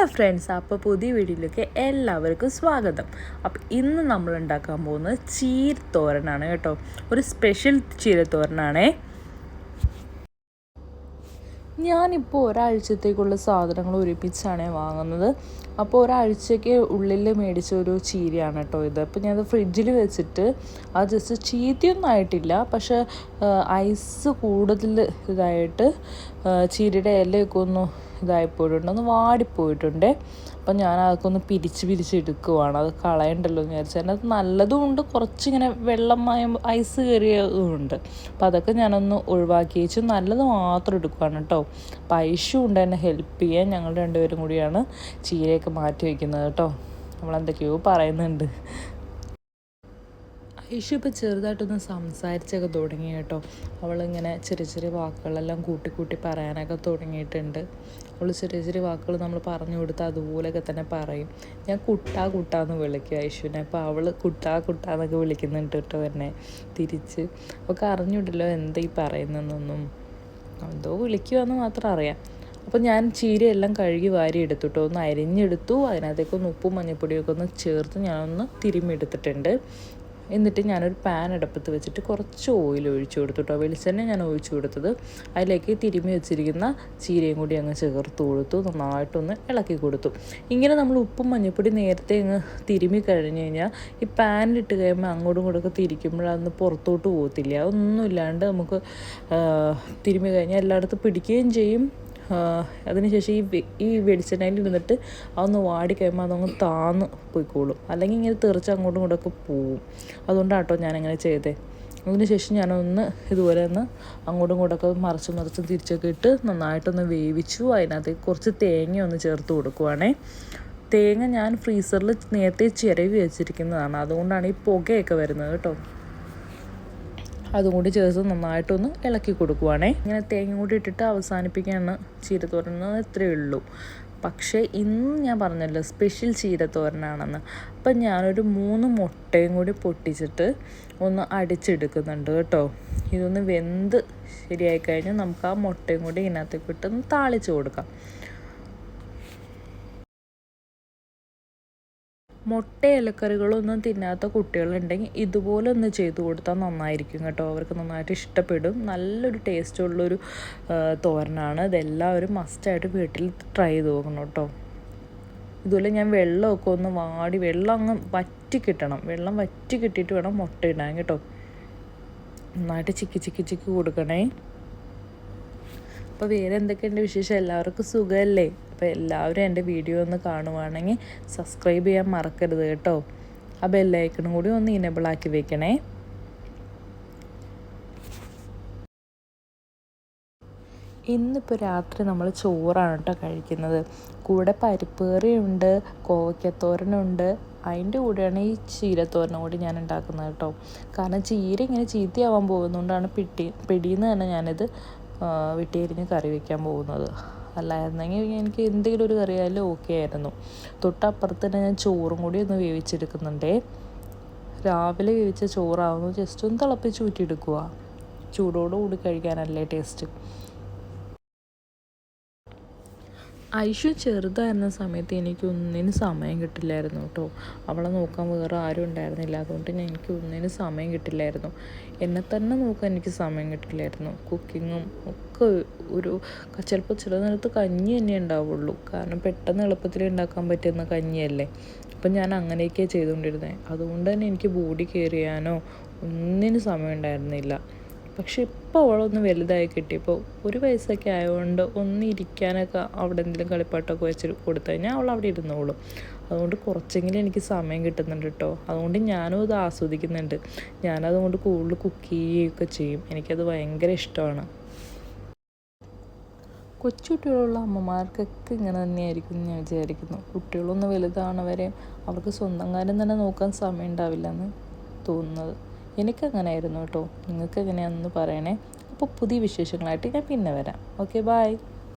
Hello friends, അപ്പോൾ പുതിയ വീഡിയോയിലേക്ക് എല്ലാവർക്കും സ്വാഗതം. അപ്പോൾ ഇന്ന് നമ്മൾ ഉണ്ടാക്കാൻ പോകുന്നത് ചീരത്തോരനാണ് കേട്ടോ. ഒരു സ്പെഷ്യൽ ചീരത്തോരനാണേ. ഞാനിപ്പോൾ ഒരാഴ്ചത്തേക്കുള്ള സാധനങ്ങൾ ഒരുമിച്ചാണ് വാങ്ങുന്നത്. അപ്പോൾ ഒരാഴ്ചയ്ക്ക് ഉള്ളിൽ മേടിച്ച ഒരു ചീരയാണ് കേട്ടോ ഇത്. അപ്പോൾ ഞാനത് ഫ്രിഡ്ജിൽ വെച്ചിട്ട് അത് ജസ്റ്റ് ചീത്തയൊന്നും ആയിട്ടില്ല, പക്ഷേ ഐസ് കൂടുതൽ ഇതായിട്ട് ചീരയുടെ ഇലയൊക്കെ ഒന്ന് ഇതായിപ്പോയിട്ടുണ്ട്, ഒന്ന് വാടിപ്പോയിട്ടുണ്ട്. അപ്പം ഞാൻ അതൊക്കെ ഒന്ന് പിരിച്ചെടുക്കുവാണ്. അത് കളയണ്ടല്ലോ എന്ന് വിചാരിച്ചാൽ അതിനകത്ത് നല്ലതും ഉണ്ട്, കുറച്ചിങ്ങനെ വെള്ളമായും ഐസ് കയറിയതും ഉണ്ട്. അപ്പം അതൊക്കെ ഞാനൊന്ന് ഒഴിവാക്കി വെച്ച് നല്ലത് മാത്രം എടുക്കുകയാണ് കേട്ടോ. അപ്പം ഐഷു ഉണ്ട് എന്നെ ഹെൽപ്പ് ചെയ്യാൻ. ഞങ്ങൾ രണ്ടുപേരും കൂടിയാണ് ചീരയൊക്കെ മാറ്റി വയ്ക്കുന്നത് കേട്ടോ. നമ്മളെന്തൊക്കെയോ പറയുന്നുണ്ട്. ഐഷു ഇപ്പോൾ ചെറുതായിട്ടൊന്ന് സംസാരിച്ചൊക്കെ തുടങ്ങി കേട്ടോ. അവളിങ്ങനെ ചെറിയ ചെറിയ വാക്കുകളെല്ലാം കൂട്ടി പറയാനൊക്കെ തുടങ്ങിയിട്ടുണ്ട്. അവൾ ചെറിയ വാക്കുകൾ നമ്മൾ പറഞ്ഞു കൊടുത്താൽ അതുപോലെയൊക്കെ തന്നെ പറയും. ഞാൻ കുട്ടാന്ന് വിളിക്കും ഐഷുവിനെ. അപ്പോൾ അവൾ കുട്ടാന്നൊക്കെ വിളിക്കുന്നുണ്ട് കേട്ടോ എന്നെ തിരിച്ച്. അവൾക്ക് അറിഞ്ഞിട്ടില്ലോ എന്താ ഈ പറയുന്നതെന്നൊന്നും. എന്തോ വിളിക്കുമെന്ന് മാത്രം അറിയാം. അപ്പോൾ ഞാൻ ചീരയെല്ലാം കഴുകി വാരി എടുത്തു കേട്ടോ. ഒന്ന് അരിഞ്ഞെടുത്തു. അതിനകത്തേക്കൊന്ന് ഉപ്പും മഞ്ഞൾപ്പൊടിയൊക്കെ ഒന്ന് ചേർത്ത് ഞാനൊന്ന് തിരുമ്മി എടുത്തിട്ടുണ്ട്. എന്നിട്ട് ഞാനൊരു പാൻ അടുപ്പത്ത് വെച്ചിട്ട് കുറച്ച് ഓയിൽ ഒഴിച്ചു കൊടുത്തു കേട്ടോ. വെളിച്ചെണ്ണ ഞാൻ ഒഴിച്ചു കൊടുത്തത്. അതിലേക്ക് തിരുമ്മി വെച്ചിരിക്കുന്ന ചീരയും കൂടി അങ്ങ് ചേർത്ത് കൊടുത്തു. നന്നായിട്ടൊന്ന് ഇളക്കി കൊടുത്തു. ഇങ്ങനെ നമ്മൾ ഉപ്പും മഞ്ഞൾപ്പൊടി നേരത്തെ അങ്ങ് തിരുമ്മി കഴിഞ്ഞ് കഴിഞ്ഞാൽ ഈ പാനിലിട്ട് കഴിയുമ്പോൾ അങ്ങോട്ടും ഇങ്ങോട്ടൊക്കെ തിരിക്കുമ്പോഴതൊന്ന് പുറത്തോട്ട് പോകത്തില്ല. അതൊന്നുമില്ലാണ്ട് നമുക്ക് തിരുമ്മി കഴിഞ്ഞാൽ എല്ലായിടത്തും പിടിക്കുകയും ചെയ്യും. അതിനുശേഷം ഈ വെളിച്ചെണ്ണയിൽ ഇരുന്നിട്ട് അതൊന്ന് വാടി കഴിയുമ്പോൾ അതങ്ങ് താന്ന് പോയിക്കോളും. അല്ലെങ്കിൽ ഇങ്ങനെ തെറിച്ച് അങ്ങോട്ടും ഇങ്ങോട്ടൊക്കെ പോവും. അതുകൊണ്ടാട്ടോ ഞാനിങ്ങനെ ചെയ്തേ. അതിനുശേഷം ഞാനൊന്ന് ഇതുപോലെ ഒന്ന് അങ്ങോട്ടും ഇങ്ങോട്ടൊക്കെ മറിച്ചും തിരിച്ചൊക്കെ ഇട്ട് നന്നായിട്ടൊന്ന് വേവിച്ചു. അതിനകത്തേക്ക് കുറച്ച് തേങ്ങ ഒന്ന് ചേർത്ത് കൊടുക്കുവാണേ. തേങ്ങ ഞാൻ ഫ്രീസറിൽ നേരത്തെ ചിരവി വെച്ചിരിക്കുന്നതാണ്. അതുകൊണ്ടാണ് ഈ പുകയൊക്കെ വരുന്നത് കേട്ടോ. അതും കൂടി ചേർത്ത് നന്നായിട്ടൊന്ന് ഇളക്കി കൊടുക്കുവാണേ. ഇങ്ങനെ തേങ്ങ കൂടി ഇട്ടിട്ട് അവസാനിപ്പിക്കാനാണ് ചീരത്തോരനെന്ന് ഇത്രയേ ഉള്ളൂ. പക്ഷേ ഇന്ന് ഞാൻ പറഞ്ഞല്ലോ സ്പെഷ്യൽ ചീരത്തോരനാണെന്ന്. അപ്പം ഞാനൊരു 3 മുട്ടയും കൂടി പൊട്ടിച്ചിട്ട് ഒന്ന് അടിച്ചെടുക്കുന്നുണ്ട് കേട്ടോ. ഇതൊന്ന് വെന്ത് ശരിയായി കഴിഞ്ഞാൽ നമുക്ക് ആ മുട്ടയും കൂടി ഇതിനകത്തേക്ക് ഇട്ടൊന്ന് താളിച്ച് കൊടുക്കാം. മുട്ട ഇലക്കറികളൊന്നും തിന്നാത്ത കുട്ടികളുണ്ടെങ്കിൽ ഇതുപോലെ ഒന്ന് ചെയ്തു കൊടുത്താൽ നന്നായിരിക്കും കേട്ടോ. അവർക്ക് നന്നായിട്ട് ഇഷ്ടപ്പെടും. നല്ലൊരു ടേസ്റ്റുള്ളൊരു തോരനാണ്. ഇതെല്ലാവരും മസ്റ്റായിട്ട് വീട്ടിൽ ട്രൈ ചെയ്ത് നോക്കണം കേട്ടോ. ഇതുപോലെ ഞാൻ വെള്ളമൊക്കെ ഒന്ന് വാടി വെള്ളം അങ്ങ് വറ്റി കിട്ടണം. വെള്ളം വറ്റി കിട്ടിയിട്ട് വേണം മുട്ട ഇടാൻ കേട്ടോ. നന്നായിട്ട് ചിക്കി കൊടുക്കണേ. അപ്പോൾ വേറെ എന്തൊക്കെയുണ്ട് വിശേഷം? എല്ലാവർക്കും സുഖമല്ലേ? അപ്പോൾ എല്ലാവരും എൻ്റെ വീഡിയോ ഒന്ന് കാണുവാണെങ്കിൽ സബ്സ്ക്രൈബ് ചെയ്യാൻ മറക്കരുത് കേട്ടോ. ആ ബെല്ലൈക്കണും കൂടി ഒന്ന് ഇനേബിളാക്കി വെക്കണേ. ഇന്നിപ്പോൾ രാത്രി നമ്മൾ ചോറാണ് കേട്ടോ കഴിക്കുന്നത്. കൂടെ പരിപ്പ് കറിയുണ്ട്, കോവയ്ക്കത്തോരനുണ്ട്. അതിൻ്റെ കൂടെയാണ് ഈ ചീരത്തോരനും കൂടി ഞാൻ ഉണ്ടാക്കുന്നത് കേട്ടോ. കാരണം ചീര ഇങ്ങനെ ചീത്തയാവാൻ പോകുന്നതുകൊണ്ടാണ് പിടിയിൽ തന്നെ ഞാനിത് വെട്ടിയരിഞ്ഞ് കറി വയ്ക്കാൻ പോകുന്നത്. അല്ലായിരുന്നെങ്കിൽ എനിക്ക് എന്തെങ്കിലും ഒരു കറിയായാലും ഓക്കെ ആയിരുന്നു. തൊട്ടപ്പുറത്ത് തന്നെ ഞാൻ ചോറും കൂടി ഒന്ന് വേവിച്ചെടുക്കുന്നുണ്ടേ. രാവിലെ വേവിച്ച ചോറാവുന്നു. ജസ്റ്റ് ഒന്ന് തിളപ്പിച്ച് ഊറ്റിയെടുക്കുക. ചൂടോടുകൂടി കഴിക്കാനല്ലേ ടേസ്റ്റ്. ഐഷു ചെറുതായിരുന്ന സമയത്ത് എനിക്ക് ഒന്നിനും സമയം കിട്ടില്ലായിരുന്നു കേട്ടോ. അവളെ നോക്കാൻ വേറെ ആരും ഉണ്ടായിരുന്നില്ല. അതുകൊണ്ട് എനിക്ക് ഒന്നിനും സമയം കിട്ടില്ലായിരുന്നു. എന്നെ തന്നെ നോക്കാൻ എനിക്ക് സമയം കിട്ടില്ലായിരുന്നു. കുക്കിങ്ങും ഒക്കെ ചിലപ്പോൾ ചില നേരത്ത് കഞ്ഞി തന്നെ ഉണ്ടാവുള്ളൂ. കാരണം പെട്ടെന്ന് എളുപ്പത്തിൽ ഉണ്ടാക്കാൻ പറ്റുന്ന കഞ്ഞിയല്ലേ. അപ്പം ഞാൻ അങ്ങനെയൊക്കെയാണ് ചെയ്തുകൊണ്ടിരുന്നത്. അതുകൊണ്ട് തന്നെ എനിക്ക് ബോഡി കെയർ ചെയ്യാനോ ഒന്നിനും സമയം ഉണ്ടായിരുന്നില്ല. പക്ഷെ ഇപ്പോൾ അവളൊന്ന് വലുതായി കിട്ടിയപ്പോൾ 1 വയസ്സൊക്കെ ആയതുകൊണ്ട് ഒന്ന് ഇരിക്കാനൊക്കെ അവിടെ എന്തെങ്കിലും കളിപ്പാട്ടമൊക്കെ വെച്ച് കൊടുത്തു കഴിഞ്ഞാൽ അവൾ അവിടെ ഇരുന്നോളും. അതുകൊണ്ട് കുറച്ചെങ്കിലും എനിക്ക് സമയം കിട്ടുന്നുണ്ട് കേട്ടോ. അതുകൊണ്ട് ഞാനും ഇത് ആസ്വദിക്കുന്നുണ്ട്. ഞാനതുകൊണ്ട് കൂടുതൽ കുക്ക് ചെയ്യുകയൊക്കെ ചെയ്യും. എനിക്കത് ഭയങ്കര ഇഷ്ടമാണ്. കൊച്ചുകുട്ടികളുള്ള അമ്മമാർക്കൊക്കെ ഇങ്ങനെ തന്നെയായിരിക്കും എന്ന് ഞാൻ വിചാരിക്കുന്നു. കുട്ടികളൊന്ന് വലുതാണവരെ അവർക്ക് സ്വന്തം കാര്യം തന്നെ നോക്കാൻ സമയം ഉണ്ടാവില്ലെന്ന് തോന്നുന്നത്. എനിക്കങ്ങനെ ആയിരുന്നു കേട്ടോ. നിങ്ങൾക്ക് എങ്ങനെയാണെന്ന് പറയണേ. അപ്പോൾ പുതിയ വിശേഷങ്ങളായിട്ട് ഞാൻ പിന്നെ വരാം. Okay, by.